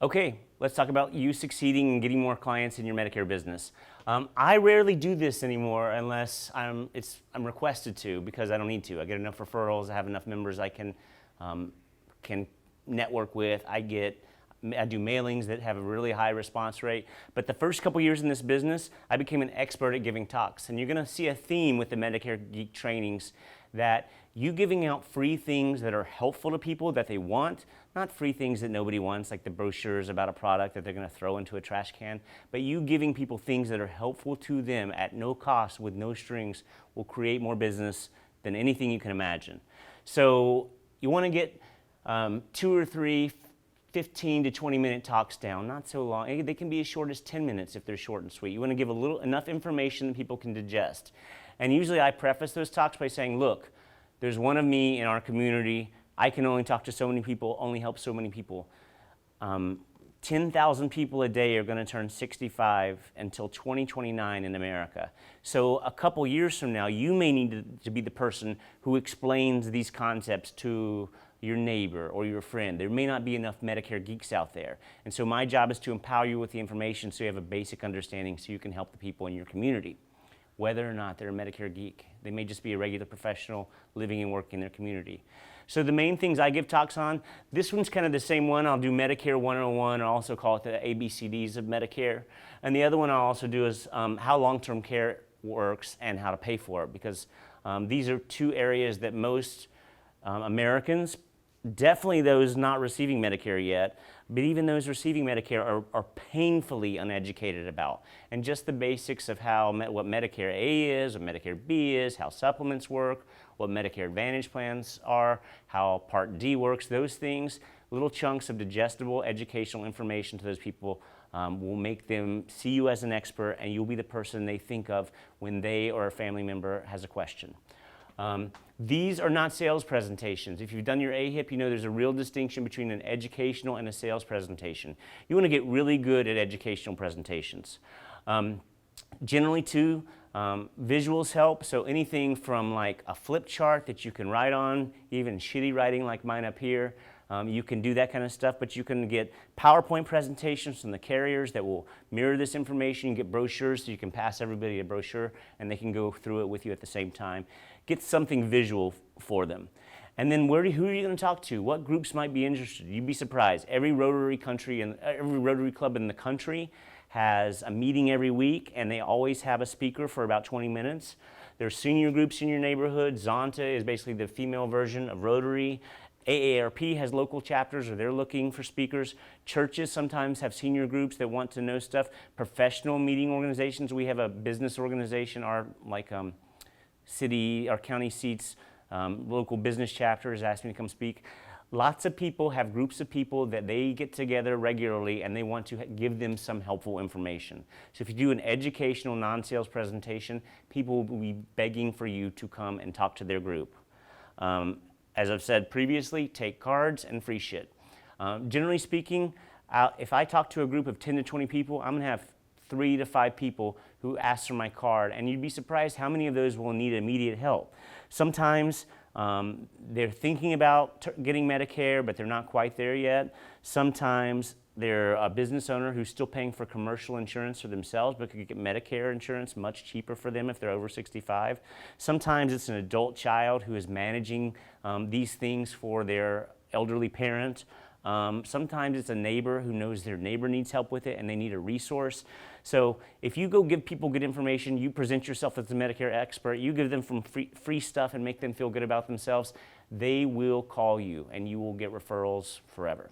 Okay, let's talk about you succeeding and getting more clients in your Medicare business. I rarely do this anymore unless I'm requested to, because I don't need to. I get enough referrals, I have enough members I can network with. I do mailings that have a really high response rate. But the first couple years in this business, I became an expert at giving talks. And you're gonna see a theme with the Medicare Geek trainings, that you giving out free things that are helpful to people that they want, not free things that nobody wants, like the brochures about a product that they're gonna throw into a trash can, but you giving people things that are helpful to them at no cost with no strings will create more business than anything you can imagine. So you wanna get 2 or 3 15 to 20 minute talks down, not so long. They can be as short as 10 minutes if they're short and sweet. You want to give enough information that people can digest. And usually I preface those talks by saying, look, there's one of me in our community. I can only talk to so many people, only help so many people. 10,000 people a day are going to turn 65 until 2029 in America. So a couple years from now, you may need to be the person who explains these concepts to your neighbor or your friend. There may not be enough Medicare geeks out there. And so my job is to empower you with the information so you have a basic understanding so you can help the people in your community, whether or not they're a Medicare geek. They may just be a regular professional living and working in their community. So the main things I give talks on, this one's kind of the same one. I'll do Medicare 101, I also call it the ABCDs of Medicare. And the other one I'll also do is how long-term care works and how to pay for it, because these are two areas that most Americans, definitely those not receiving Medicare yet, but even those receiving Medicare are painfully uneducated about. And just the basics of what Medicare A is, what Medicare B is, how supplements work, what Medicare Advantage plans are, how Part D works, those things, little chunks of digestible educational information to those people will make them see you as an expert, and you'll be the person they think of when they or a family member has a question. These are not sales presentations. If you've done your AHIP, you know there's a real distinction between an educational and a sales presentation. You want to get really good at educational presentations. Generally too, visuals help, so anything from like a flip chart that you can write on, even shitty writing like mine up here, you can do that kind of stuff, but you can get PowerPoint presentations from the carriers that will mirror this information. You get brochures so you can pass everybody a brochure and they can go through it with you at the same time. Get something visual for them. And then who are you going to talk to? What groups might be interested? You'd be surprised. Every Rotary Club in the country has a meeting every week, and they always have a speaker for about 20 minutes. There's senior groups in your neighborhood. Zonta is basically the female version of Rotary. AARP has local chapters, or they're looking for speakers. Churches sometimes have senior groups that want to know stuff. Professional meeting organizations. We have a business organization, our county seats, local business chapters asked me to come speak. Lots of people have groups of people that they get together regularly and they want to give them some helpful information. So if you do an educational non-sales presentation, people will be begging for you to come and talk to their group. As I've said previously, take cards and free shit. Generally speaking, if I talk to a group of 10 to 20 people, I'm gonna have 3 to 5 people who ask for my card, and you'd be surprised how many of those will need immediate help. Sometimes they're thinking about getting Medicare, but they're not quite there yet. Sometimes they're a business owner who's still paying for commercial insurance for themselves, but could get Medicare insurance much cheaper for them if they're over 65. Sometimes it's an adult child who is managing these things for their elderly parent. Sometimes it's a neighbor who knows their neighbor needs help with it and they need a resource. So if you go give people good information, you present yourself as a Medicare expert, you give them some free stuff and make them feel good about themselves, they will call you and you will get referrals forever.